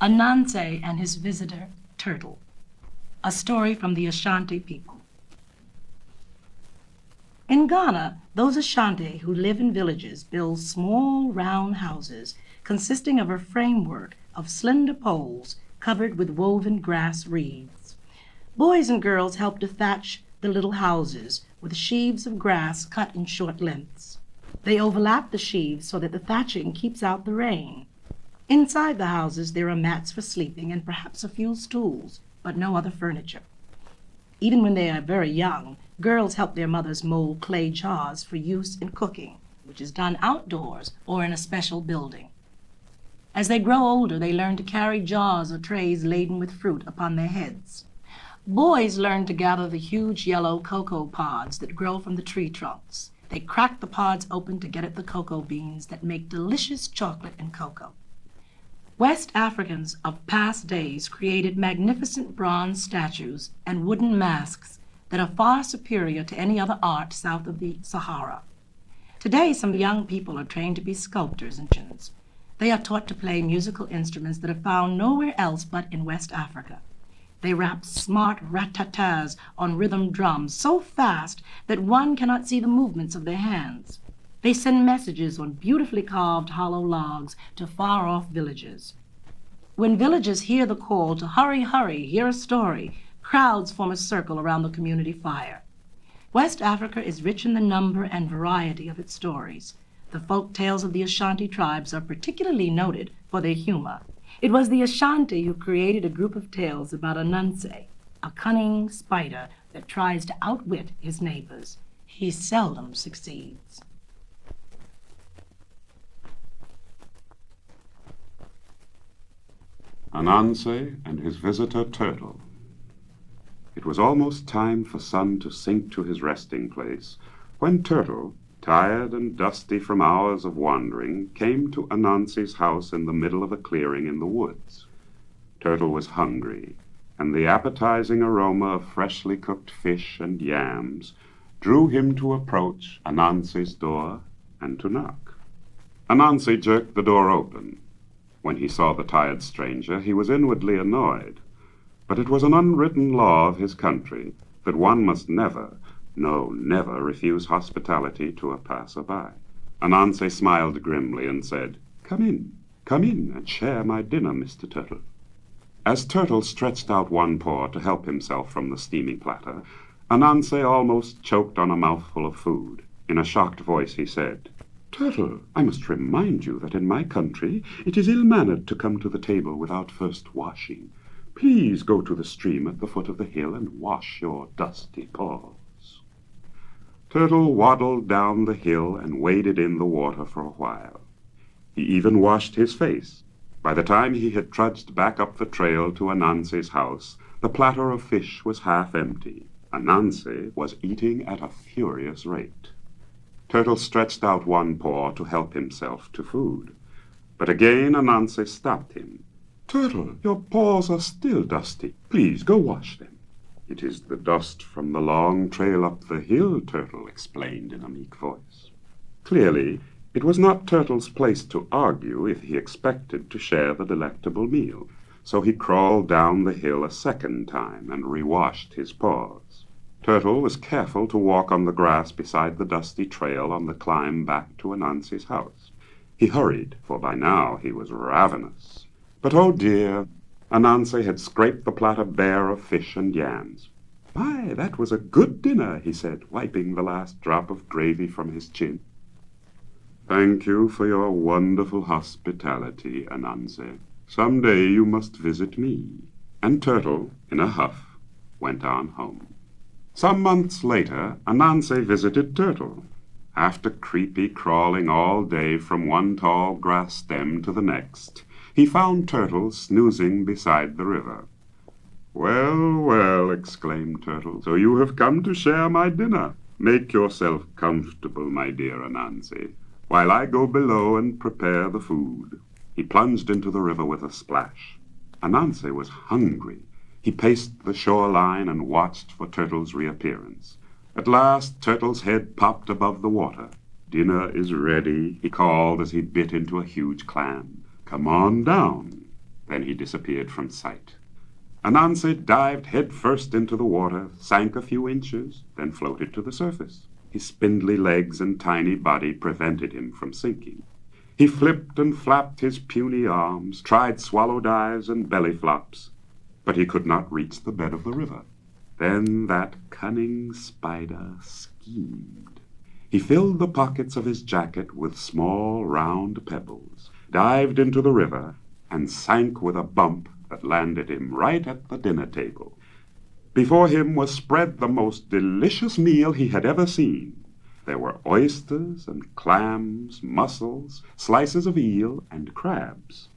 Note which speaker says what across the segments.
Speaker 1: Ananse and His Visitor Turtle, a story from the Ashanti people. In Ghana, those Ashanti who live in villages build small round houses consisting of a framework of slender poles covered with woven grass reeds. Boys and girls help to thatch the little houses with sheaves of grass cut in short lengths. They overlap the sheaves so that the thatching keeps out the rain. Inside the houses there are mats for sleeping and perhaps a few stools, but no other furniture. Even when they are very young, girls help their mothers mold clay jars for use in cooking, which is done outdoors or in a special building. As they grow older, they learn to carry jars or trays laden with fruit upon their heads. Boys learn to gather the huge yellow cocoa pods that grow from the tree trunks. They crack the pods open to get at the cocoa beans that make delicious chocolate and cocoa. West Africans of past days created magnificent bronze statues and wooden masks that are far superior to any other art south of the Sahara. Today, some young people are trained to be sculptors and musicians. They are taught to play musical instruments that are found nowhere else but in West Africa. They rap smart rat-tat-tas on rhythm drums so fast that one cannot see the movements of their hands. They send messages on beautifully carved hollow logs to far-off villages. When villagers hear the call to hurry, hurry, hear a story, crowds form a circle around the community fire. West Africa is rich in the number and variety of its stories. The folk tales of the Ashanti tribes are particularly noted for their humor. It was the Ashanti who created a group of tales about Ananse, a cunning spider that tries to outwit his neighbors. He seldom succeeds.
Speaker 2: Ananse and His Visitor Turtle. It was almost time for Sun to sink to his resting place, when Turtle, tired and dusty from hours of wandering, came to Ananse's house in the middle of a clearing in the woods. Turtle was hungry, and the appetizing aroma of freshly cooked fish and yams drew him to approach Ananse's door and to knock. Ananse jerked the door open. When he saw the tired stranger, he was inwardly annoyed. But it was an unwritten law of his country that one must never, no, never refuse hospitality to a passer-by. Ananse smiled grimly and said, come in and share my dinner, Mr. Turtle." As Turtle stretched out one paw to help himself from the steaming platter, Ananse almost choked on a mouthful of food. In a shocked voice he said, "Turtle, I must remind you that in my country it is ill-mannered to come to the table without first washing. Please go to the stream at the foot of the hill and wash your dusty paws." Turtle waddled down the hill and waded in the water for a while. He even washed his face. By the time he had trudged back up the trail to Ananse's house, the platter of fish was half empty. Ananse was eating at a furious rate. Turtle stretched out one paw to help himself to food. But again Ananse stopped him. "Turtle, your paws are still dusty. Please go wash them." "It is the dust from the long trail up the hill," Turtle explained in a meek voice. Clearly, it was not Turtle's place to argue if he expected to share the delectable meal, so he crawled down the hill a second time and re-washed his paws. Turtle was careful to walk on the grass beside the dusty trail on the climb back to Ananse's house. He hurried, for by now he was ravenous. But oh dear, Ananse had scraped the platter bare of fish and yams. "My, that was a good dinner," he said, wiping the last drop of gravy from his chin. "Thank you for your wonderful hospitality, Ananse. Some day you must visit me." And Turtle, in a huff, went on home. Some months later, Ananse visited Turtle. After creepy crawling all day from one tall grass stem to the next, he found Turtle snoozing beside the river. "Well, well," exclaimed Turtle, "so you have come to share my dinner. Make yourself comfortable, my dear Ananse, while I go below and prepare the food." He plunged into the river with a splash. Ananse was hungry. He paced the shoreline and watched for Turtle's reappearance. At last Turtle's head popped above the water. "Dinner is ready," he called as he bit into a huge clam. "Come on down." Then he disappeared from sight. Ananse dived headfirst into the water, sank a few inches, then floated to the surface. His spindly legs and tiny body prevented him from sinking. He flipped and flapped his puny arms, tried swallow dives and belly flops, but he could not reach the bed of the river. Then that cunning spider schemed. He filled the pockets of his jacket with small round pebbles, dived into the river, and sank with a bump that landed him right at the dinner table. Before him was spread the most delicious meal he had ever seen. There were oysters and clams, mussels, slices of eel, and crabs.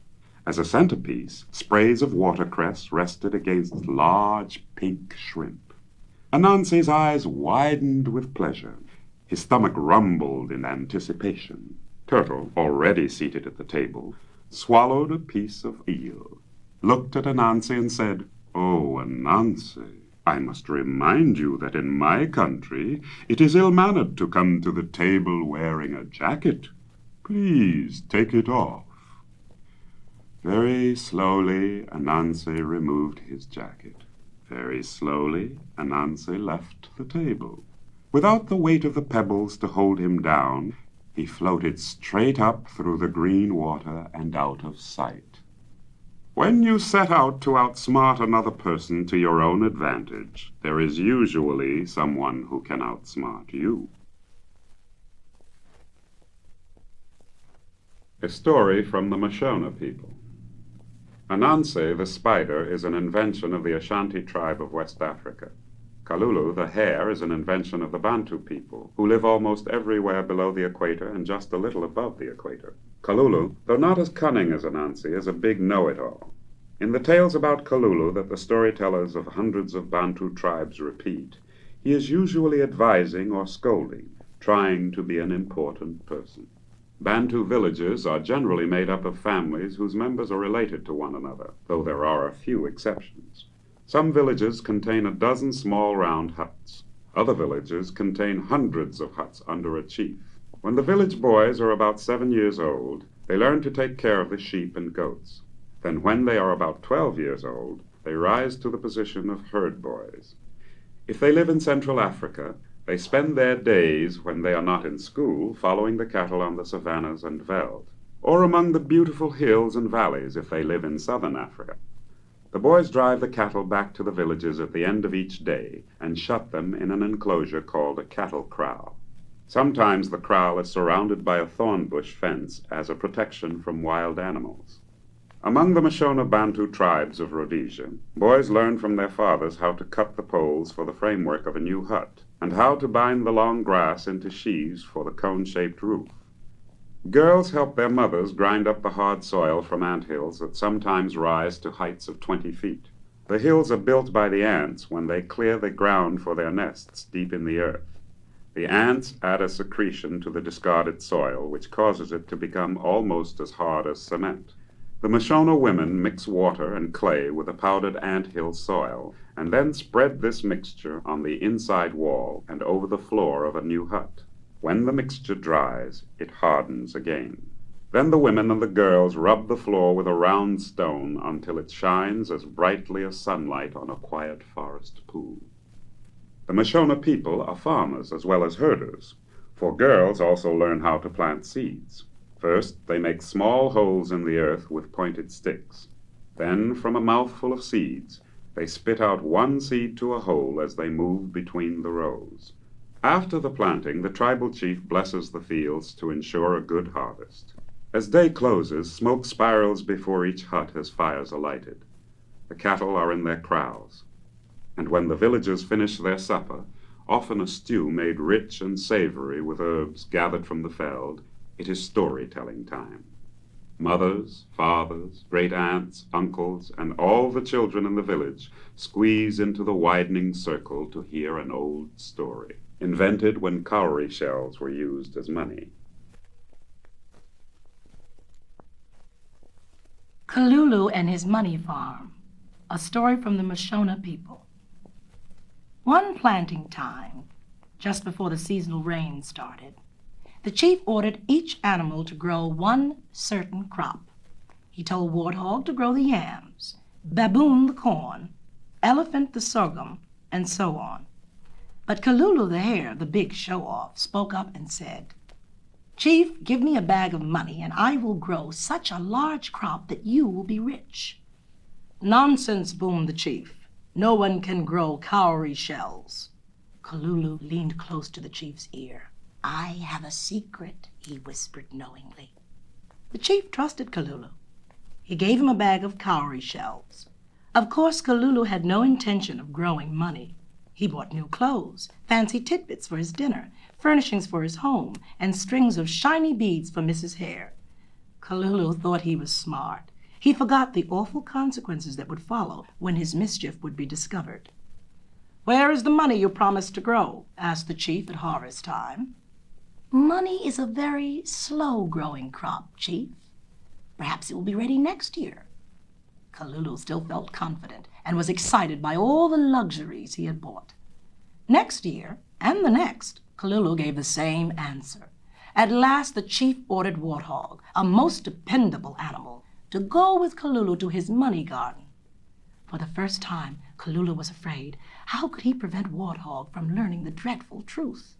Speaker 2: As a centerpiece, sprays of watercress rested against large pink shrimp. Ananse's eyes widened with pleasure. His stomach rumbled in anticipation. Turtle, already seated at the table, swallowed a piece of eel, looked at Ananse and said, "Oh, Ananse, I must remind you that in my country it is ill-mannered to come to the table wearing a jacket. Please take it off." Very slowly, Ananse removed his jacket. Very slowly, Ananse left the table. Without the weight of the pebbles to hold him down, he floated straight up through the green water and out of sight. When you set out to outsmart another person to your own advantage, there is usually someone who can outsmart you. A story from the Mashona people. Ananse, the spider, is an invention of the Ashanti tribe of West Africa. Kalulu, the hare, is an invention of the Bantu people, who live almost everywhere below the equator and just a little above the equator. Kalulu, though not as cunning as Ananse, is a big know-it-all. In the tales about Kalulu that the storytellers of hundreds of Bantu tribes repeat, he is usually advising or scolding, trying to be an important person. Bantu villages are generally made up of families whose members are related to one another, though there are a few exceptions. Some villages contain a dozen small round huts. Other villages contain hundreds of huts under a chief. When the village boys are about 7 years old, they learn to take care of the sheep and goats. Then when they are about 12 years old, they rise to the position of herd boys. If they live in Central Africa, they spend their days, when they are not in school, following the cattle on the savannas and veld, or among the beautiful hills and valleys if they live in Southern Africa. The boys drive the cattle back to the villages at the end of each day and shut them in an enclosure called a cattle kraal. Sometimes the kraal is surrounded by a thorn bush fence as a protection from wild animals. Among the Mashona Bantu tribes of Rhodesia, boys learn from their fathers how to cut the poles for the framework of a new hut, and how to bind the long grass into sheaves for the cone-shaped roof. Girls help their mothers grind up the hard soil from ant hills that sometimes rise to heights of 20 feet. The hills are built by the ants when they clear the ground for their nests deep in the earth. The ants add a secretion to the discarded soil, which causes it to become almost as hard as cement. The Mashona women mix water and clay with a powdered ant-hill soil, and then spread this mixture on the inside wall and over the floor of a new hut. When the mixture dries, it hardens again. Then the women and the girls rub the floor with a round stone until it shines as brightly as sunlight on a quiet forest pool. The Mashona people are farmers as well as herders, for girls also learn how to plant seeds. First, they make small holes in the earth with pointed sticks. Then, from a mouthful of seeds, they spit out one seed to a hole as they move between the rows. After the planting, the tribal chief blesses the fields to ensure a good harvest. As day closes, smoke spirals before each hut as fires are lighted. The cattle are in their kraals. And when the villagers finish their supper, often a stew made rich and savory with herbs gathered from the veld, it is storytelling time. Mothers, fathers, great-aunts, uncles, and all the children in the village squeeze into the widening circle to hear an old story, invented when cowrie shells were used as money.
Speaker 1: Kalulu and His Money Farm, a story from the Mashona people. One planting time, just before the seasonal rain started, the chief ordered each animal to grow one certain crop. He told Warthog to grow the yams, Baboon the corn, Elephant the sorghum, and so on. But Kalulu the hare, the big show-off, spoke up and said, "Chief, give me a bag of money, and I will grow such a large crop that you will be rich." "Nonsense," boomed the chief. "No one can grow cowrie shells." Kalulu leaned close to the chief's ear. "I have a secret," he whispered knowingly. The chief trusted Kalulu. He gave him a bag of cowrie shells. Of course, Kalulu had no intention of growing money. He bought new clothes, fancy tidbits for his dinner, furnishings for his home, and strings of shiny beads for Mrs. Hare. Kalulu thought he was smart. He forgot the awful consequences that would follow when his mischief would be discovered. "Where is the money you promised to grow?" asked the chief at harvest time. "Money is a very slow-growing crop, Chief. Perhaps it will be ready next year." Kalulu still felt confident and was excited by all the luxuries he had bought. Next year, and the next, Kalulu gave the same answer. At last the chief ordered Warthog, a most dependable animal, to go with Kalulu to his money garden. For the first time, Kalulu was afraid. How could he prevent Warthog from learning the dreadful truth?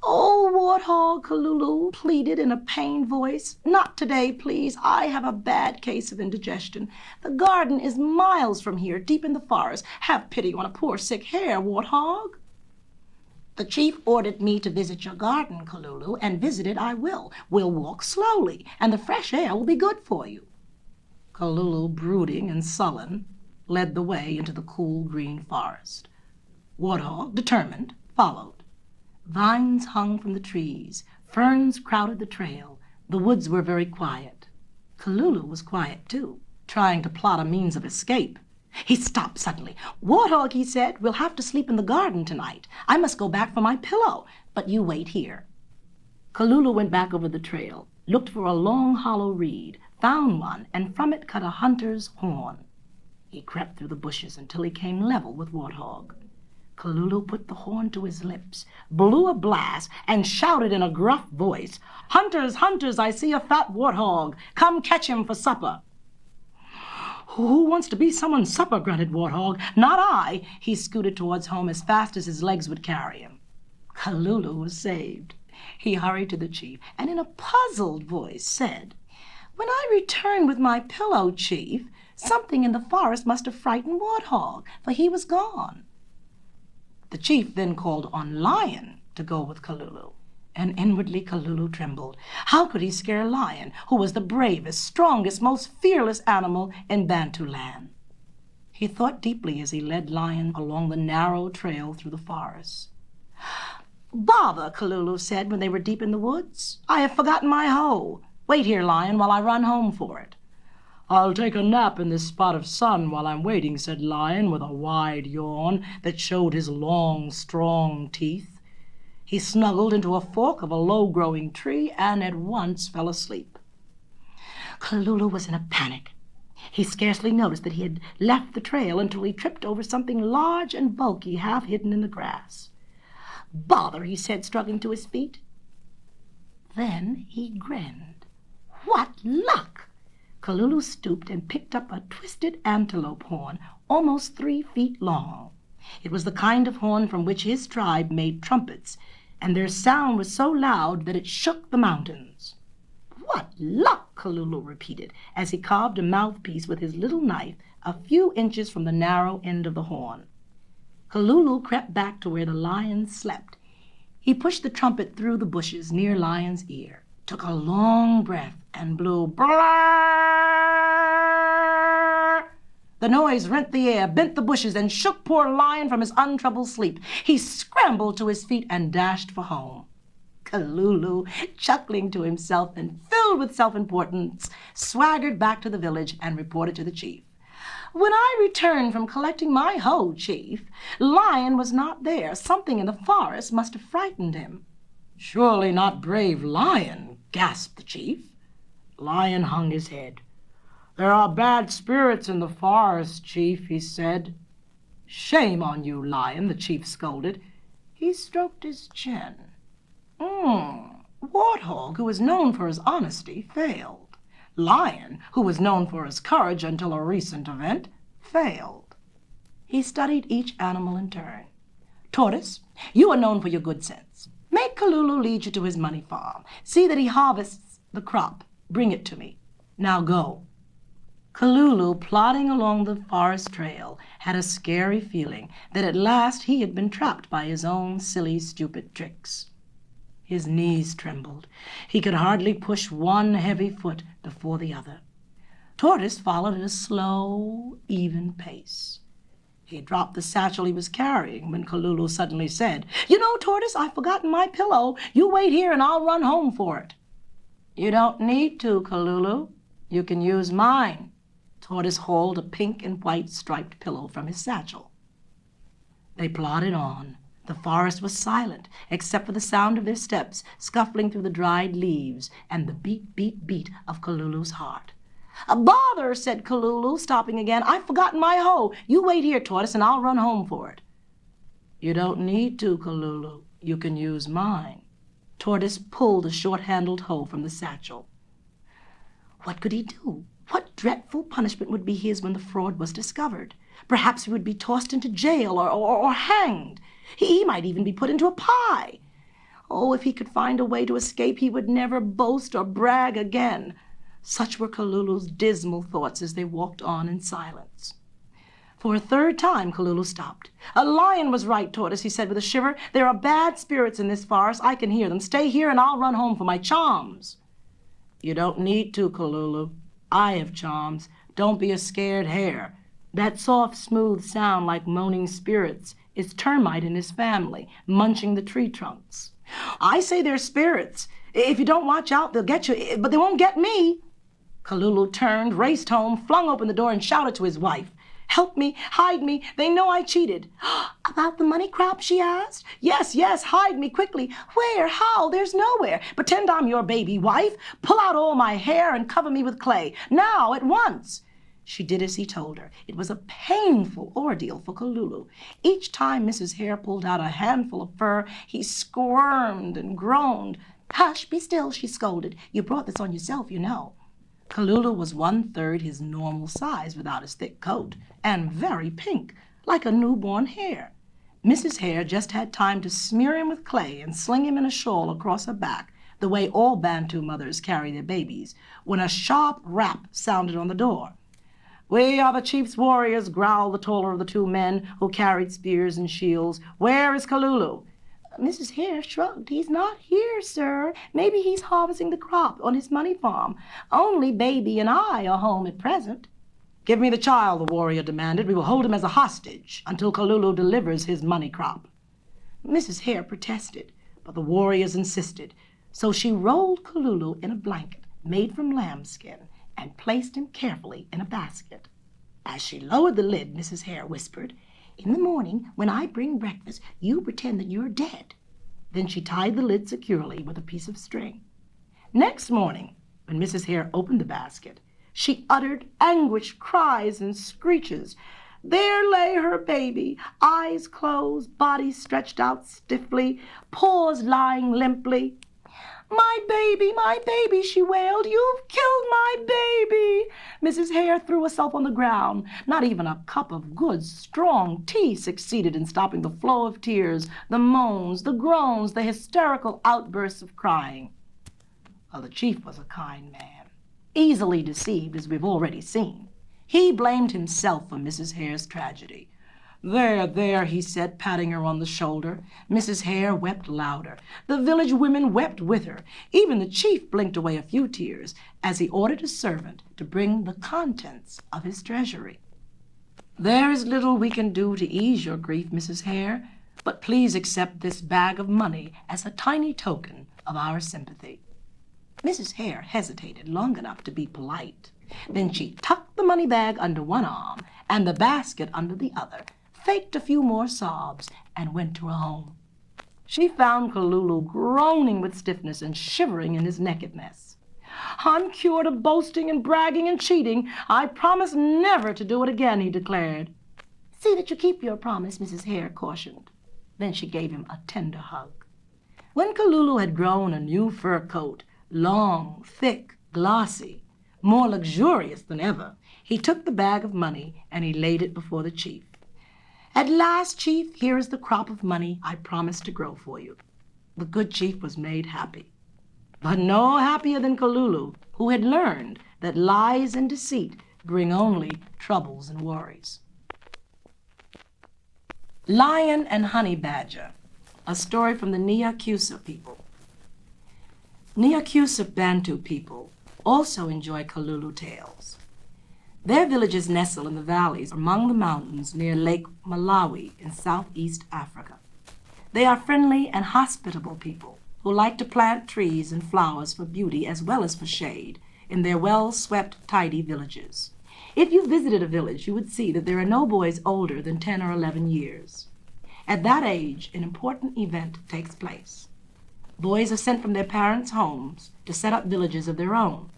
Speaker 1: "Oh, Warthog," Kalulu pleaded in a pained voice, "not today, please. I have a bad case of indigestion. The garden is miles from here, deep in the forest. Have pity on a poor sick hare, Warthog." "The chief ordered me to visit your garden, Kalulu, and visit it I will. We'll walk slowly, and the fresh air will be good for you." Kalulu, brooding and sullen, led the way into the cool green forest. Warthog, determined, followed. Vines hung from the trees, ferns crowded the trail, the woods were very quiet. Kalulu was quiet too, trying to plot a means of escape. He stopped suddenly. "Warthog," he said, "we'll have to sleep in the garden tonight. I must go back for my pillow, but you wait here." Kalulu went back over the trail, looked for a long hollow reed, found one, and from it cut a hunter's horn. He crept through the bushes until he came level with Warthog. Kalulu put the horn to his lips, blew a blast, and shouted in a gruff voice, "Hunters, hunters, I see a fat warthog. Come catch him for supper." "Who wants to be someone's supper?" grunted Warthog. "Not I." He scooted towards home as fast as his legs would carry him. Kalulu was saved. He hurried to the chief, and in a puzzled voice said, "When I returned with my pillow, Chief, something in the forest must have frightened Warthog, for he was gone." The chief then called on Lion to go with Kalulu, and inwardly Kalulu trembled. How could he scare Lion, who was the bravest, strongest, most fearless animal in Bantu land? He thought deeply as he led Lion along the narrow trail through the forest. "Bother," Kalulu said when they were deep in the woods. "I have forgotten my hoe. Wait here, Lion, while I run home for it." "I'll take a nap in this spot of sun while I'm waiting," said Lion with a wide yawn that showed his long, strong teeth. He snuggled into a fork of a low-growing tree and at once fell asleep. Kalulu was in a panic. He scarcely noticed that he had left the trail until he tripped over something large and bulky half hidden in the grass. "Bother," he said, struggling to his feet. Then he grinned. What luck! Kalulu stooped and picked up a twisted antelope horn, almost 3 feet long. It was the kind of horn from which his tribe made trumpets, and their sound was so loud that it shook the mountains. "What luck!" Kalulu repeated, as he carved a mouthpiece with his little knife a few inches from the narrow end of the horn. Kalulu crept back to where the lion slept. He pushed the trumpet through the bushes near Lion's ear, took a long breath, and blew "Brrrr!" The noise rent the air, bent the bushes, and shook poor Lion from his untroubled sleep. He scrambled to his feet and dashed for home. Kalulu, chuckling to himself and filled with self-importance, swaggered back to the village and reported to the chief. "When I returned from collecting my hoe, Chief, Lion was not there. Something in the forest must have frightened him." "Surely not brave Lion," gasped the chief. Lion hung his head. "There are bad spirits in the forest, Chief," he said. "Shame on you, Lion," the chief scolded. He stroked his chin. Warthog, who was known for his honesty, failed. Lion, who was known for his courage until a recent event, failed. He studied each animal in turn. Tortoise, you are known for your good sense. Make Kalulu lead you to his money farm. See that he harvests the crop. Bring it to me. Now go. Kalulu, plodding along the forest trail, had a scary feeling that at last he had been trapped by his own silly, stupid tricks. His knees trembled. He could hardly push one heavy foot before the other. Tortoise followed at a slow, even pace. He dropped the satchel he was carrying when Kalulu suddenly said, "You know, Tortoise, I've forgotten my pillow. You wait here and I'll run home for it." "You don't need to, Kalulu. You can use mine." Tortoise hauled a pink and white striped pillow from his satchel. They plodded on. The forest was silent, except for the sound of their steps scuffling through the dried leaves and the beat, beat, beat of Kalulu's heart. "Bother," said Kalulu, stopping again. "I've forgotten my hoe. You wait here, Tortoise, and I'll run home for it." "You don't need to, Kalulu. You can use mine." Tortoise pulled a short-handled hoe from the satchel. What could he do? What dreadful punishment would be his when the fraud was discovered? Perhaps he would be tossed into jail or hanged. He might even be put into a pie. Oh, if he could find a way to escape, he would never boast or brag again. Such were Kalulu's dismal thoughts as they walked on in silence. For a third time, Kalulu stopped. "A lion was right, Tortoise," he said with a shiver. "There are bad spirits in this forest. I can hear them. Stay here and I'll run home for my charms." "You don't need to, Kalulu. I have charms. Don't be a scared hare. That soft, smooth sound like moaning spirits is Termite and his family, munching the tree trunks." "I say they're spirits. If you don't watch out, they'll get you, but they won't get me." Kalulu turned, raced home, flung open the door, and shouted to his wife, "Help me, hide me. They know I cheated." "About the money crop?" she asked. Yes, hide me quickly." "Where? How? There's nowhere." "Pretend I'm your baby wife. Pull out all my hair and cover me with clay. Now, at once." She did as he told her. It was a painful ordeal for Kalulu. Each time Mrs. Hare pulled out a handful of fur, he squirmed and groaned. "Hush, be still," she scolded. "You brought this on yourself, you know." Kalulu was 1/3 his normal size without his thick coat, and very pink, like a newborn hare. Mrs. Hare just had time to smear him with clay and sling him in a shawl across her back, the way all Bantu mothers carry their babies, when a sharp rap sounded on the door. "We are the chief's warriors," growled the taller of the two men who carried spears and shields. "Where is Kalulu?" Mrs. Hare shrugged. "He's not here, sir. Maybe he's harvesting the crop on his money farm. Only baby and I are home at present." "Give me the child," the warrior demanded. "We will hold him as a hostage until Kalulu delivers his money crop." Mrs. Hare protested, but the warriors insisted. So she rolled Kalulu in a blanket made from lambskin and placed him carefully in a basket. As she lowered the lid, Mrs. Hare whispered, "In the morning, when I bring breakfast, you pretend that you're dead." Then she tied the lid securely with a piece of string. Next morning, when Mrs. Hare opened the basket, she uttered anguished cries and screeches. There lay her baby, eyes closed, body stretched out stiffly, paws lying limply. My baby," she wailed. "You've killed my baby." Mrs. Hare threw herself on the ground. Not even a cup of good, strong tea succeeded in stopping the flow of tears, the moans, the groans, the hysterical outbursts of crying. Well, the chief was a kind man, easily deceived, as we've already seen. He blamed himself for Mrs. Hare's tragedy. There, he said, patting her on the shoulder. Mrs. Hare wept louder. The village women wept with her. Even the chief blinked away a few tears as he ordered a servant to bring the contents of his treasury. "There is little we can do to ease your grief, Mrs. Hare, but please accept this bag of money as a tiny token of our sympathy." Mrs. Hare hesitated long enough to be polite. Then she tucked the money bag under one arm and the basket under the other, faked a few more sobs, and went to her home. She found Kalulu groaning with stiffness and shivering in his nakedness. "I'm cured of boasting and bragging and cheating. I promise never to do it again," he declared. "See that you keep your promise," Mrs. Hare cautioned. Then she gave him a tender hug. When Kalulu had grown a new fur coat, long, thick, glossy, More luxurious than ever, he took the bag of money and he laid it before the chief. "At last, chief, here is the crop of money I promised to grow for you." The good chief was made happy, but no happier than Kalulu, who had learned that lies and deceit bring only troubles and worries. Lion and Honey Badger, a story from the Nyakusa people. Nyakusa Bantu people also enjoy Kalulu tales. Their villages nestle in the valleys among the mountains near Lake Malawi in southeast Africa. They are friendly and hospitable people who like to plant trees and flowers for beauty as well as for shade in their well-swept, tidy villages. If you visited a village, you would see that there are no boys older than 10 or 11 years. At that age, an important event takes place. Boys are sent from their parents' homes to set up villages of their own.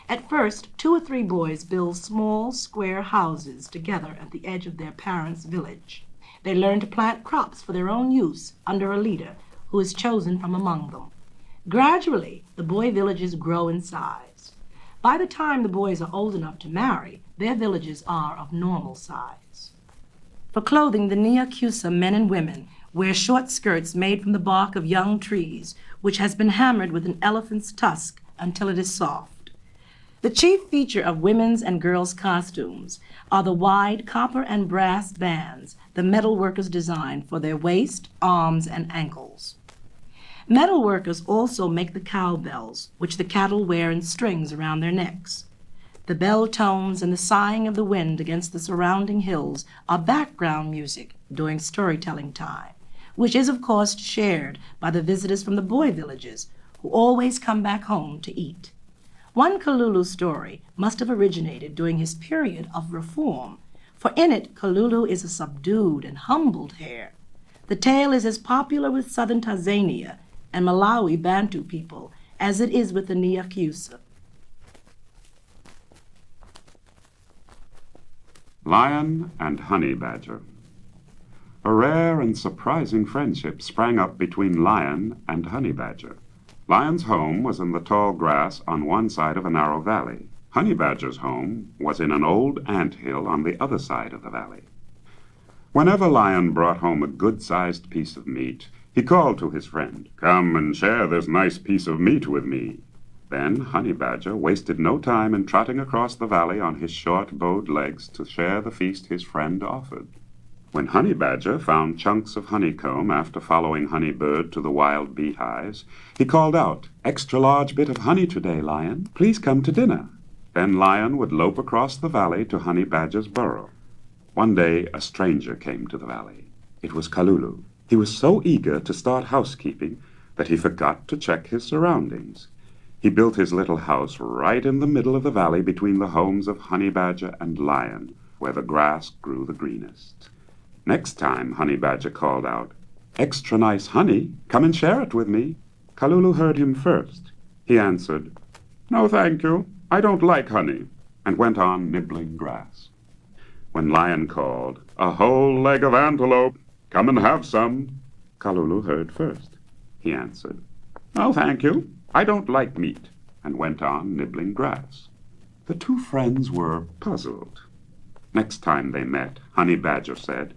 Speaker 1: At first, 2 or 3 boys build small, square houses together at the edge of their parents' village. They learn to plant crops for their own use under a leader who is chosen from among them. Gradually, the boy villages grow in size. By the time the boys are old enough to marry, their villages are of normal size. For clothing, the Nyakusa men and women wear short skirts made from the bark of young trees, which has been hammered with an elephant's tusk until it is soft. The chief feature of women's and girls' costumes are the wide copper and brass bands the metal workers design for their waist, arms, and ankles. Metal workers also make the cowbells, which the cattle wear in strings around their necks. The bell tones and the sighing of the wind against the surrounding hills are background music during storytelling time, which is, of course, shared by the visitors from the boy villages, who always come back home to eat. One Kalulu story must have originated during his period of reform, for in it Kalulu is a subdued and humbled hare. The tale is as popular with southern Tanzania and Malawi Bantu people as it is with the Nyakusa.
Speaker 2: Lion and Honey Badger. A rare and surprising friendship sprang up between Lion and Honey Badger. Lion's home was in the tall grass on one side of a narrow valley. Honey Badger's home was in an old ant hill on the other side of the valley. Whenever Lion brought home a good-sized piece of meat, he called to his friend, "Come and share this nice piece of meat with me." Then Honey Badger wasted no time in trotting across the valley on his short, bowed legs to share the feast his friend offered. When Honey Badger found chunks of honeycomb after following Honey Bird to the wild beehives, he called out, "Extra large bit of honey today, Lion. Please come to dinner." Then Lion would lope across the valley to Honey Badger's burrow. One day a stranger came to the valley. It was Kalulu. He was so eager to start housekeeping that he forgot to check his surroundings. He built his little house right in the middle of the valley between the homes of Honey Badger and Lion, where the grass grew the greenest. Next time Honey Badger called out, "Extra nice honey, come and share it with me." Kalulu heard him first. He answered, "No, thank you, I don't like honey," and went on nibbling grass. When Lion called, "A whole leg of antelope, come and have some," Kalulu heard first. He answered, "No, thank you, I don't like meat," and went on nibbling grass. The 2 friends were puzzled. Next time they met, Honey Badger said,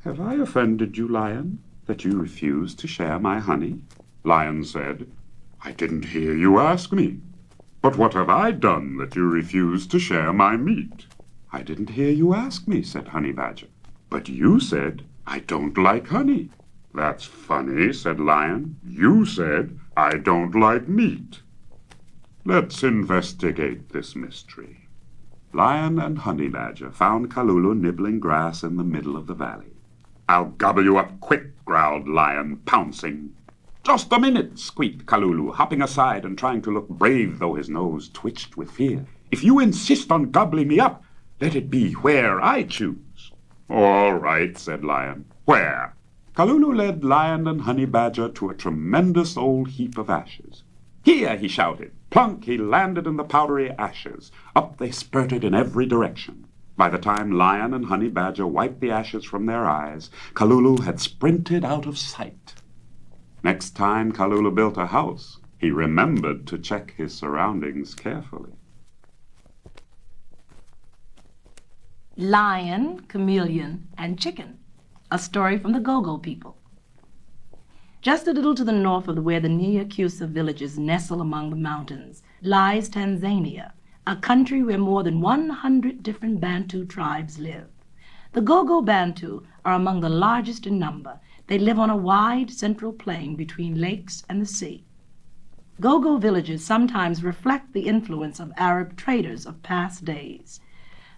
Speaker 2: "Have I offended you, Lion, that you refuse to share my honey?" Lion said, "I didn't hear you ask me. But what have I done that you refuse to share my meat?" "I didn't hear you ask me," said Honey Badger. "But you said, 'I don't like honey.'" "That's funny," said Lion. "You said, 'I don't like meat.' Let's investigate this mystery." Lion and Honey Badger found Kalulu nibbling grass in the middle of the valley. "I'll gobble you up quick," growled Lion, pouncing. "Just a minute," squeaked Kalulu, hopping aside and trying to look brave, though his nose twitched with fear. "If you insist on gobbling me up, let it be where I choose." "All right," said Lion. "Where?" Kalulu led Lion and Honey Badger to a tremendous old heap of ashes. "Here!" he shouted. Plunk! He landed in the powdery ashes. Up they spurted in every direction. By the time Lion and Honey Badger wiped the ashes from their eyes, Kalulu had sprinted out of sight. Next time Kalulu built a house, he remembered to check his surroundings carefully.
Speaker 1: Lion, Chameleon, and Chicken, a story from the Gogo people. Just a little to the north of where the Nyakyusa villages nestle among the mountains lies Tanzania, a country where more than 100 different Bantu tribes live. The Gogo Bantu are among the largest in number. They live on a wide central plain between lakes and the sea. Gogo villages sometimes reflect the influence of Arab traders of past days.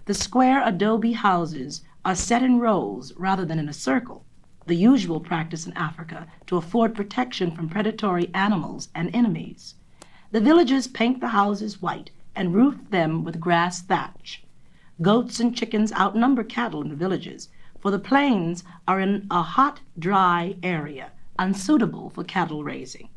Speaker 1: The square adobe houses are set in rows rather than in a circle, the usual practice in Africa to afford protection from predatory animals and enemies. The villagers paint the houses white and roof them with grass thatch. Goats and chickens outnumber cattle in the villages, for the plains are in a hot, dry area, unsuitable for cattle raising.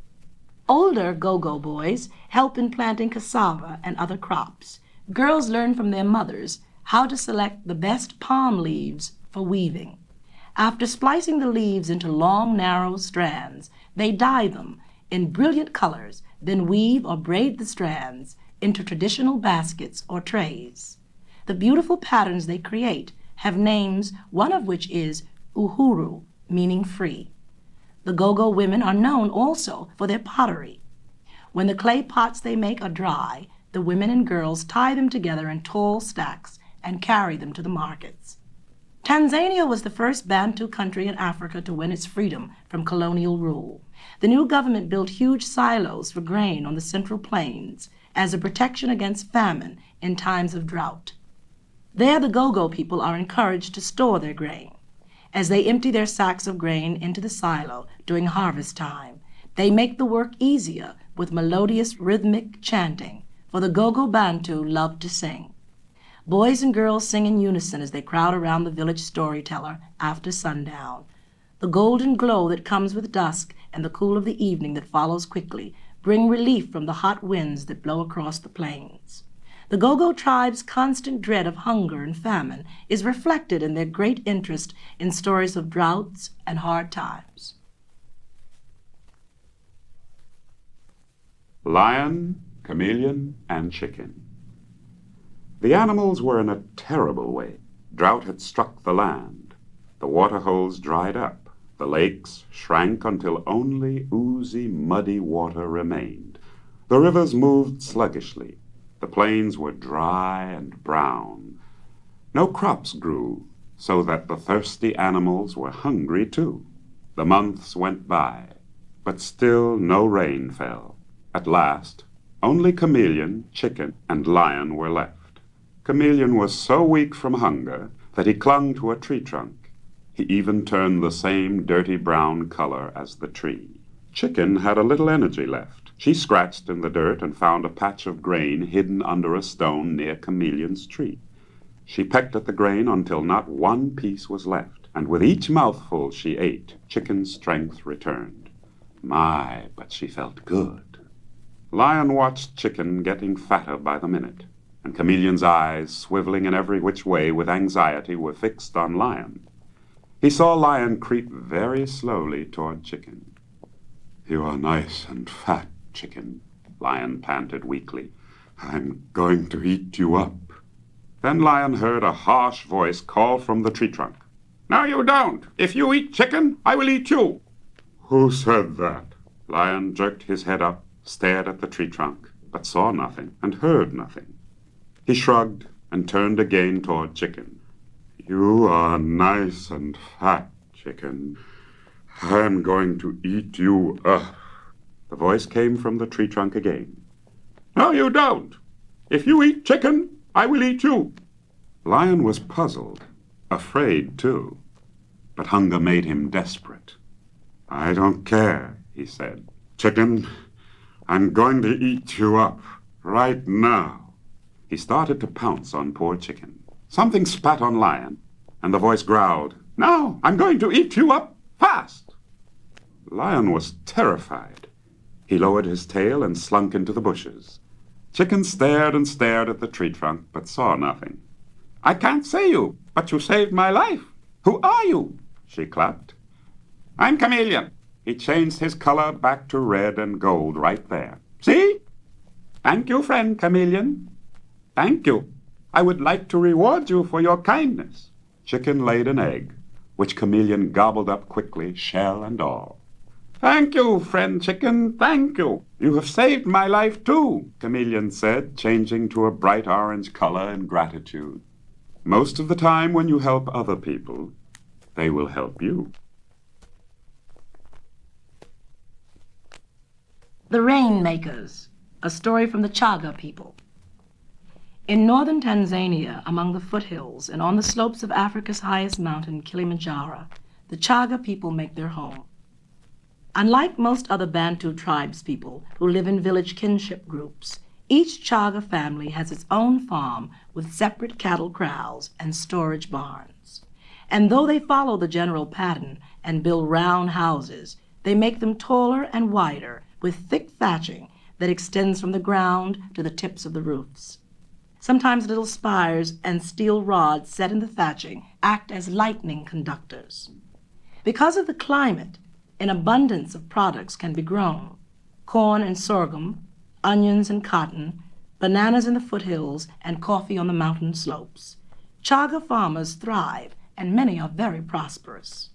Speaker 1: Older Gogo boys help in planting cassava and other crops. Girls learn from their mothers how to select the best palm leaves for weaving. After splicing the leaves into long, narrow strands, they dye them in brilliant colors, then weave or braid the strands into traditional baskets or trays. The beautiful patterns they create have names, one of which is Uhuru, meaning free. The Gogo women are known also for their pottery. When the clay pots they make are dry, the women and girls tie them together in tall stacks and carry them to the markets. Tanzania was the first Bantu country in Africa to win its freedom from colonial rule. The new government built huge silos for grain on the central plains as a protection against famine in times of drought. There the Gogo people are encouraged to store their grain. As they empty their sacks of grain into the silo during harvest time, they make the work easier with melodious rhythmic chanting, for the Gogo Bantu love to sing. Boys and girls sing in unison as they crowd around the village storyteller after sundown. The golden glow that comes with dusk and the cool of the evening that follows quickly bring relief from the hot winds that blow across the plains. The Gogo tribe's constant dread of hunger and famine is reflected in their great interest in stories of droughts and hard times.
Speaker 2: Lion, Chameleon, and Chicken. The animals were in a terrible way. Drought had struck the land. The water holes dried up. The lakes shrank until only oozy, muddy water remained. The rivers moved sluggishly. The plains were dry and brown. No crops grew, so that the thirsty animals were hungry too. The months went by, but still no rain fell. At last, only Chameleon, Chicken, and Lion were left. Chameleon was so weak from hunger that he clung to a tree trunk. He even turned the same dirty brown color as the tree. Chicken had a little energy left. She scratched in the dirt and found a patch of grain hidden under a stone near Chameleon's tree. She pecked at the grain until not one piece was left, and with each mouthful she ate, Chicken's strength returned. My, but she felt good. Lion watched Chicken getting fatter by the minute, and Chameleon's eyes, swiveling in every which way with anxiety, were fixed on Lion. He saw Lion creep very slowly toward Chicken. "You are nice and fat, Chicken," Lion panted weakly. "I'm going to eat you up." Then Lion heard a harsh voice call from the tree trunk. "No, you don't. If you eat Chicken, I will eat you." "Who said that?" Lion jerked his head up, stared at the tree trunk, but saw nothing and heard nothing. He shrugged and turned again toward Chicken. "You are nice and fat, Chicken. I'm going to eat you up." The voice came from the tree trunk again. "No, you don't. If you eat Chicken, I will eat you." Lion was puzzled, afraid too, but hunger made him desperate. "I don't care," he said. "Chicken, I'm going to eat you up right now." He started to pounce on poor Chicken. Something spat on Lion, and the voice growled, "Now I'm going to eat you up fast." Lion was terrified. He lowered his tail and slunk into the bushes. Chicken stared and stared at the tree trunk, but saw nothing. "I can't see you, but you saved my life. Who are you?" she clucked. "I'm Chameleon." He changed his color back to red and gold right there. "See? Thank you, friend Chameleon. Thank you." I would like to reward you for your kindness." Chicken laid an egg, which Chameleon gobbled up quickly, shell and all. "Thank you, friend Chicken, thank you. You have saved my life too," Chameleon said, changing to a bright orange color in gratitude. Most of the time when you help other people, they will help you.
Speaker 1: The Rainmakers, a story from the Chaga people. In northern Tanzania, among the foothills and on the slopes of Africa's highest mountain, Kilimanjaro, the Chaga people make their home. Unlike most other Bantu tribespeople who live in village kinship groups, each Chaga family has its own farm with separate cattle kraals and storage barns. And though they follow the general pattern and build round houses, they make them taller and wider with thick thatching that extends from the ground to the tips of the roofs. Sometimes little spires and steel rods set in the thatching act as lightning conductors. Because of the climate, an abundance of products can be grown: corn and sorghum, onions and cotton, bananas in the foothills, and coffee on the mountain slopes. Chaga farmers thrive, and many are very prosperous.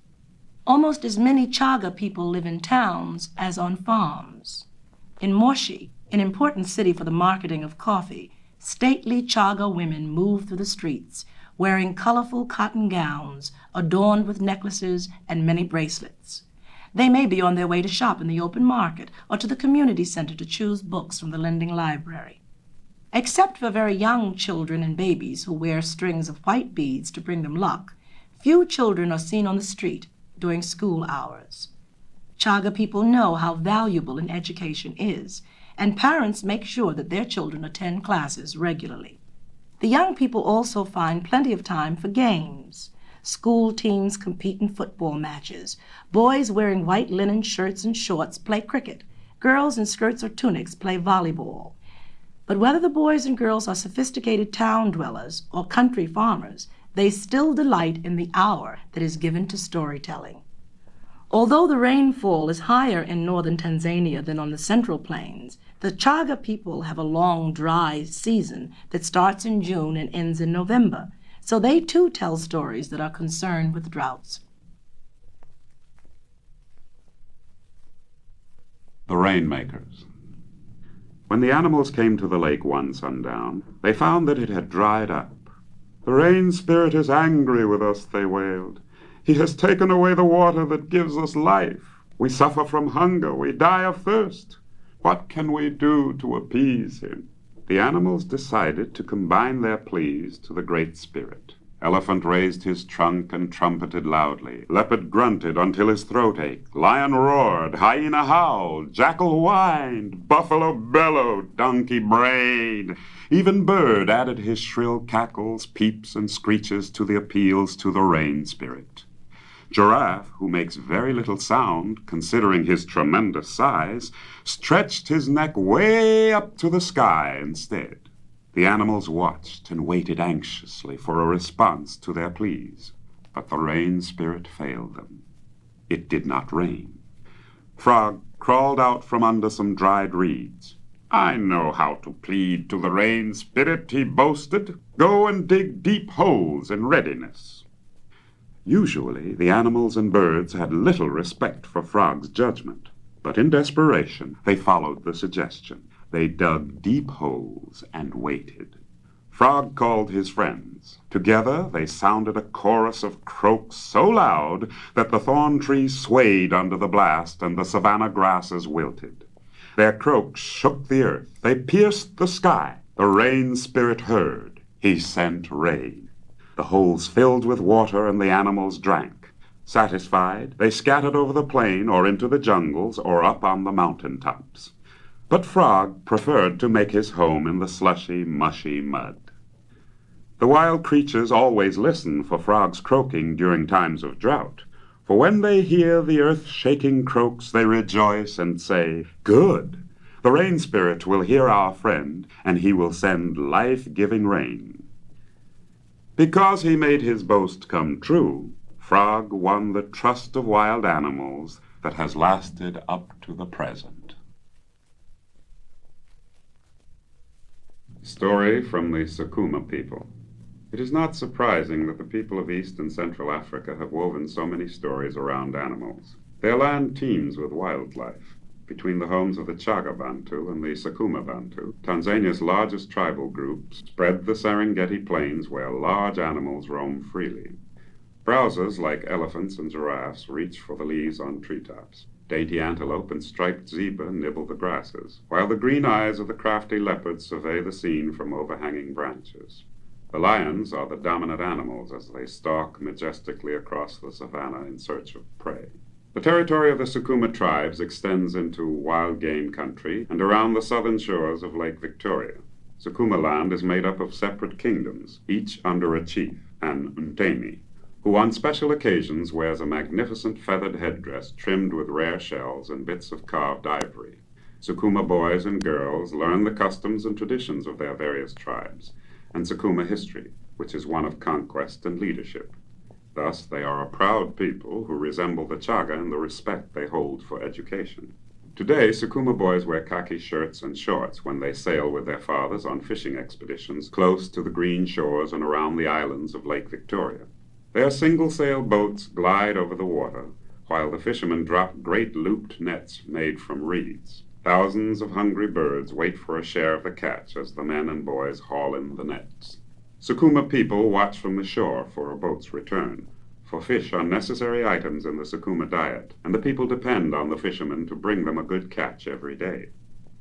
Speaker 1: Almost as many Chaga people live in towns as on farms. In Moshi, an important city for the marketing of coffee, stately Chaga women move through the streets, wearing colorful cotton gowns adorned with necklaces and many bracelets. They may be on their way to shop in the open market or to the community center to choose books from the lending library. Except for very young children and babies who wear strings of white beads to bring them luck, few children are seen on the street during school hours. Chaga people know how valuable an education is, and parents make sure that their children attend classes regularly. The young people also find plenty of time for games. School teams compete in football matches. Boys wearing white linen shirts and shorts play cricket. Girls in skirts or tunics play volleyball. But whether the boys and girls are sophisticated town dwellers or country farmers, they still delight in the hour that is given to storytelling. Although the rainfall is higher in northern Tanzania than on the Central Plains, the Chaga people have a long, dry season that starts in June and ends in November, so they too tell stories that are concerned with droughts.
Speaker 2: The Rainmakers. When the animals came to the lake one sundown, they found that it had dried up. "The rain spirit is angry with us," they wailed. "He has taken away the water that gives us life. We suffer from hunger, we die of thirst. What can we do to appease him?" The animals decided to combine their pleas to the Great Spirit. Elephant raised his trunk and trumpeted loudly. Leopard grunted until his throat ached. Lion roared. Hyena howled. Jackal whined. Buffalo bellowed. Donkey brayed. Even bird added his shrill cackles, peeps, and screeches to the appeals to the rain spirit. Giraffe, who makes very little sound, considering his tremendous size, stretched his neck way up to the sky instead. The animals watched and waited anxiously for a response to their pleas, but the rain spirit failed them. It did not rain. Frog crawled out from under some dried reeds. "I know how to plead to the rain spirit," he boasted. "Go and dig deep holes in readiness." Usually, the animals and birds had little respect for Frog's judgment, but in desperation, they followed the suggestion. They dug deep holes and waited. Frog called his friends. Together, they sounded a chorus of croaks so loud that the thorn trees swayed under the blast and the savanna grasses wilted. Their croaks shook the earth. They pierced the sky. The rain spirit heard. He sent rain. The holes filled with water, and the animals drank. Satisfied, they scattered over the plain or into the jungles or up on the mountain tops. But Frog preferred to make his home in the slushy, mushy mud. The wild creatures always listen for Frog's croaking during times of drought, for when they hear the earth-shaking croaks, they rejoice and say, "Good! The rain spirit will hear our friend, and he will send life-giving rain." Because he made his boast come true, Frog won the trust of wild animals that has lasted up to the present. Story from the Sukuma people. It is not surprising that the people of East and Central Africa have woven so many stories around animals. Their land teems with wildlife. Between the homes of the Chaga Bantu and the Sukuma Bantu, Tanzania's largest tribal group spread the Serengeti plains where large animals roam freely. Browsers like elephants and giraffes reach for the leaves on treetops. Dainty antelope and striped zebra nibble the grasses, while the green eyes of the crafty leopard survey the scene from overhanging branches. The lions are the dominant animals as they stalk majestically across the savanna in search of prey. The territory of the Sukuma tribes extends into wild game country and around the southern shores of Lake Victoria. Sukuma land is made up of separate kingdoms, each under a chief, an Ntemi, who on special occasions wears a magnificent feathered headdress trimmed with rare shells and bits of carved ivory. Sukuma boys and girls learn the customs and traditions of their various tribes, and Sukuma history, which is one of conquest and leadership. Thus, they are a proud people who resemble the Chaga in the respect they hold for education. Today, Sukuma boys wear khaki shirts and shorts when they sail with their fathers on fishing expeditions close to the green shores and around the islands of Lake Victoria. Their single-sail boats glide over the water, while the fishermen drop great looped nets made from reeds. Thousands of hungry birds wait for a share of the catch as the men and boys haul in the nets. Sukuma people watch from the shore for a boat's return, for fish are necessary items in the Sukuma diet, and the people depend on the fishermen to bring them a good catch every day.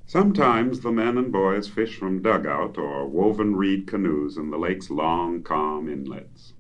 Speaker 2: Sometimes the men and boys fish from dugout or woven reed canoes in the lake's long, calm inlets.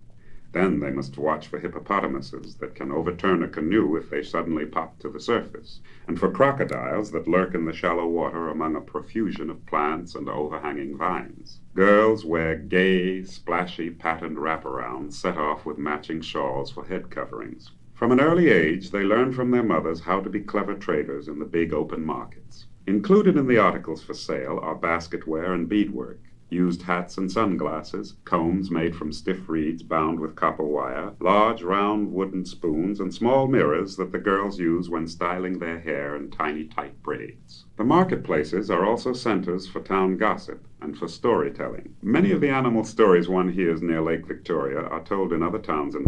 Speaker 2: Then they must watch for hippopotamuses that can overturn a canoe if they suddenly pop to the surface, and for crocodiles that lurk in the shallow water among a profusion of plants and overhanging vines. Girls wear gay, splashy, patterned wraparounds set off with matching shawls for head coverings. From an early age, they learn from their mothers how to be clever traders in the big open markets. Included in the articles for sale are basketware and beadwork, used hats and sunglasses, combs made from stiff reeds bound with copper wire, large round wooden spoons, and small mirrors that the girls use when styling their hair in tiny tight braids. The marketplaces are also centers for town gossip and for storytelling. Many of the animal stories one hears near Lake Victoria are told in other towns in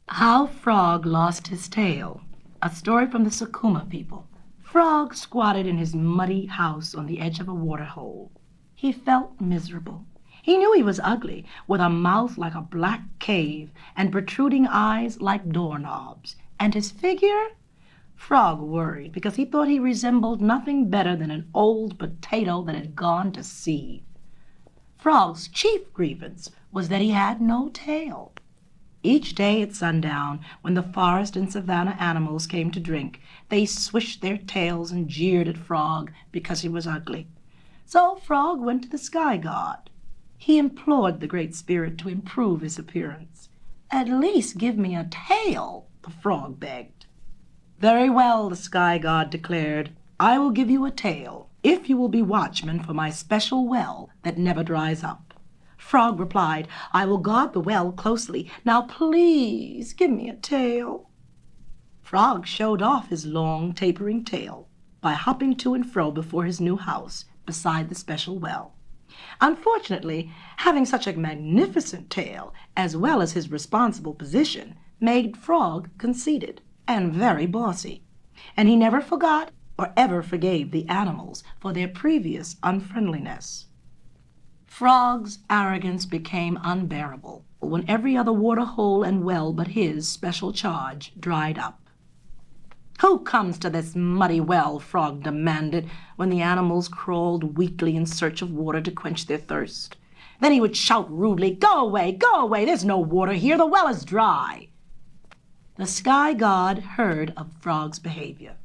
Speaker 1: How Frog Lost His Tail, a story from the Sukuma people. Frog squatted in his muddy house on the edge of a waterhole. He felt miserable. He knew he was ugly, with a mouth like a black cave and protruding eyes like doorknobs. And his figure? Frog worried because he thought he resembled nothing better than an old potato that had gone to seed. Frog's chief grievance was that he had no tail. Each day at sundown, when the forest and savanna animals came to drink, they swished their tails and jeered at Frog because he was ugly. So Frog went to the sky god. He implored the Great Spirit to improve his appearance. "At least give me a tail," the frog begged. "Very well," the sky god declared. "I will give you a tail if you will be watchman for my special well that never dries up." Frog replied, "I will guard the well closely. Now please give me a tail." Frog showed off his long, tapering tail by hopping to and fro before his new house beside the special well. Unfortunately, having such a magnificent tail, as well as his responsible position, made Frog conceited and very bossy, and he never forgot or ever forgave the animals for their previous unfriendliness. Frog's arrogance became unbearable when every other water hole and well but his special charge dried up. "Who comes to this muddy well?" Frog demanded when the animals crawled weakly in search of water to quench their thirst. Then he would shout rudely, go away, there's no water here, the well is dry." The sky god heard of Frog's behavior.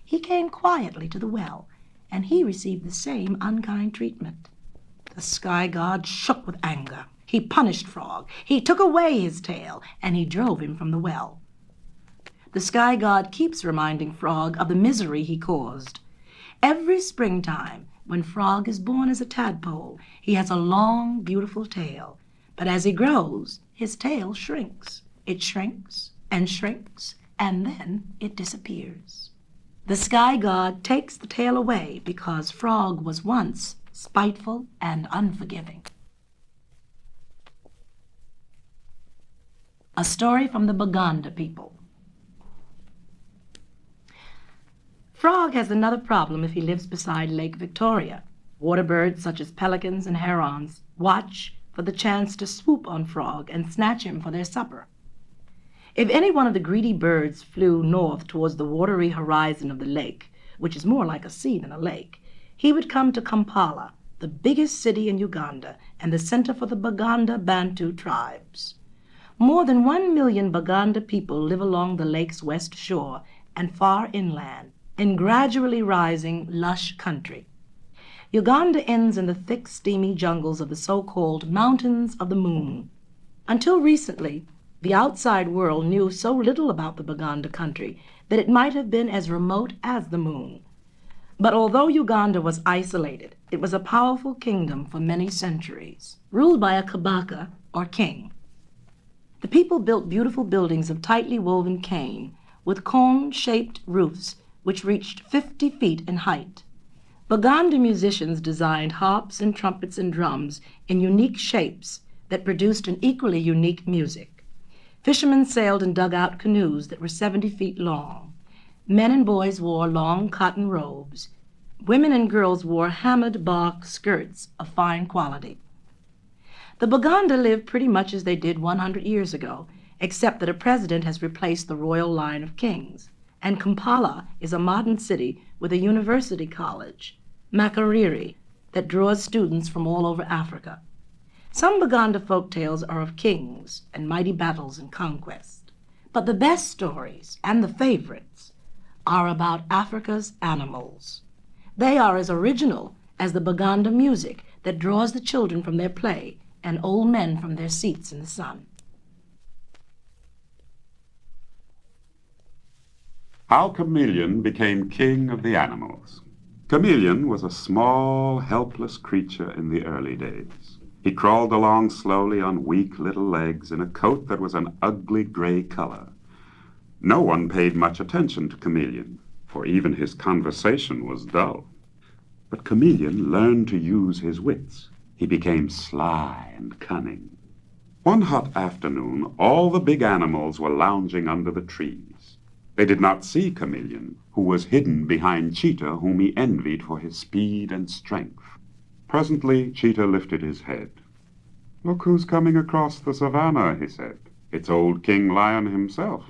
Speaker 1: He came quietly to the well, and he received the same unkind treatment. The sky god shook with anger. He punished Frog. He took away his tail, and he drove him from the well. The sky god keeps reminding Frog of the misery he caused. Every springtime, when Frog is born as a tadpole, he has a long, beautiful tail. But as he grows, his tail shrinks. It shrinks, and then it disappears. The sky god takes the tail away because Frog was once spiteful and unforgiving. A story from the Baganda people. Frog has another problem if he lives beside Lake Victoria. Water birds such as pelicans and herons watch for the chance to swoop on Frog and snatch him for their supper. If any one of the greedy birds flew north towards the watery horizon of the lake, which is more like a sea than a lake, he would come to Kampala, the biggest city in Uganda and the center for the Baganda Bantu tribes. More than 1 million Baganda people live along the lake's west shore and far inland, in gradually rising, lush country. Uganda ends in the thick, steamy jungles of the so-called Mountains of the Moon. Until recently, the outside world knew so little about the Baganda country that it might have been as remote as the moon. But although Uganda was isolated, it was a powerful kingdom for many centuries, ruled by a kabaka, or king. The people built beautiful buildings of tightly woven cane with cone-shaped roofs which reached 50 feet in height. Baganda musicians designed harps and trumpets and drums in unique shapes that produced an equally unique music. Fishermen sailed in dugout canoes that were 70 feet long. Men and boys wore long cotton robes. Women and girls wore hammered bark skirts of fine quality. The Baganda live pretty much as they did 100 years ago, except that a president has replaced the royal line of kings, and Kampala is a modern city with a university college, Makerere, that draws students from all over Africa. Some Baganda folk tales are of kings and mighty battles and conquest, but the best stories and the favorites are about Africa's animals. They are as original as the Baganda music that draws the children from their play and old men from their seats in the sun.
Speaker 2: How Chameleon became king of the animals. Chameleon was a small, helpless creature in the early days. He crawled along slowly on weak little legs in a coat that was an ugly gray color. No one paid much attention to Chameleon, for even his conversation was dull. But Chameleon learned to use his wits. He became sly and cunning. One hot afternoon, all the big animals were lounging under the trees. They did not see Chameleon, who was hidden behind Cheetah, whom he envied for his speed and strength. Presently, Cheetah lifted his head. "Look who's coming across the savannah," he said. "It's old King Lion himself."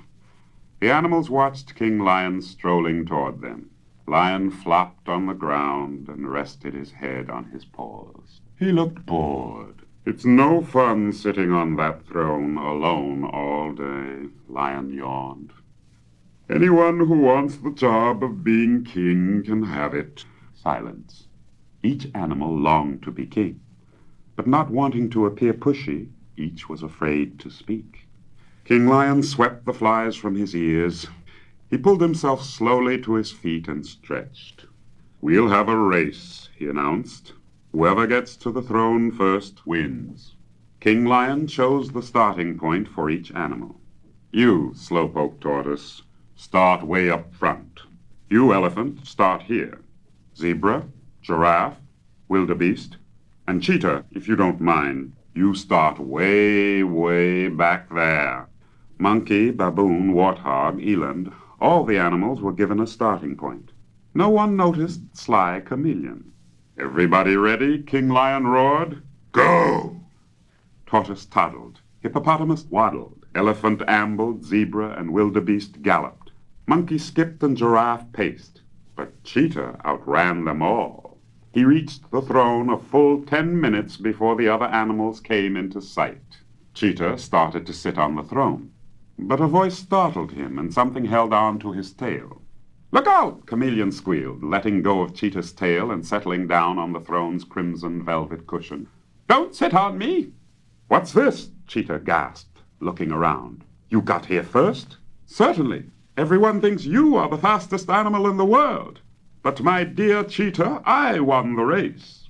Speaker 2: The animals watched King Lion strolling toward them. Lion flopped on the ground and rested his head on his paws. He looked bored. "It's no fun sitting on that throne alone all day," Lion yawned. "Anyone who wants the job of being king can have it." Silence. Each animal longed to be king, but not wanting to appear pushy, each was afraid to speak. King Lion swept the flies from his ears. He pulled himself slowly to his feet and stretched. "We'll have a race," he announced. "Whoever gets to the throne first wins." King Lion chose the starting point for each animal. "You, slowpoke tortoise, start way up front. You, elephant, start here. Zebra, giraffe, wildebeest, and cheetah, if you don't mind, you start way, way back there." Monkey, baboon, warthog, eland, all the animals were given a starting point. No one noticed sly Chameleon. "Everybody ready?" King Lion roared. "Go!" Tortoise toddled. Hippopotamus waddled. Elephant ambled. Zebra and wildebeest galloped. Monkey skipped and giraffe paced. But Cheetah outran them all. He reached the throne a full 10 minutes before the other animals came into sight. Cheetah started to sit on the throne, but a voice startled him and something held on to his tail. "Look out!" Chameleon squealed, letting go of Cheetah's tail and settling down on the throne's crimson velvet cushion. "Don't sit on me!" "What's this?" Cheetah gasped, looking around. "You got here first?" "Certainly. Everyone thinks you are the fastest animal in the world. But, my dear Cheetah, I won the race."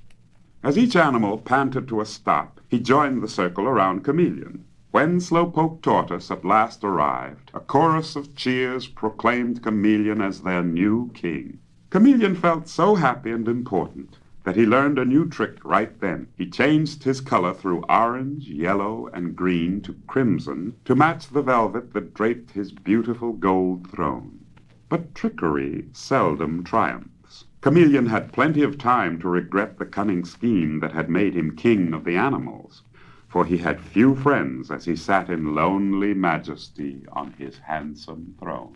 Speaker 2: As each animal panted to a stop, he joined the circle around Chameleon. When Slowpoke Tortoise at last arrived, a chorus of cheers proclaimed Chameleon as their new king. Chameleon felt so happy and important that he learned a new trick right then. He changed his color through orange, yellow, and green to crimson to match the velvet that draped his beautiful gold throne. But trickery seldom triumphs. Chameleon had plenty of time to regret the cunning scheme that had made him king of the animals, for he had few friends as he sat in lonely majesty on his handsome throne.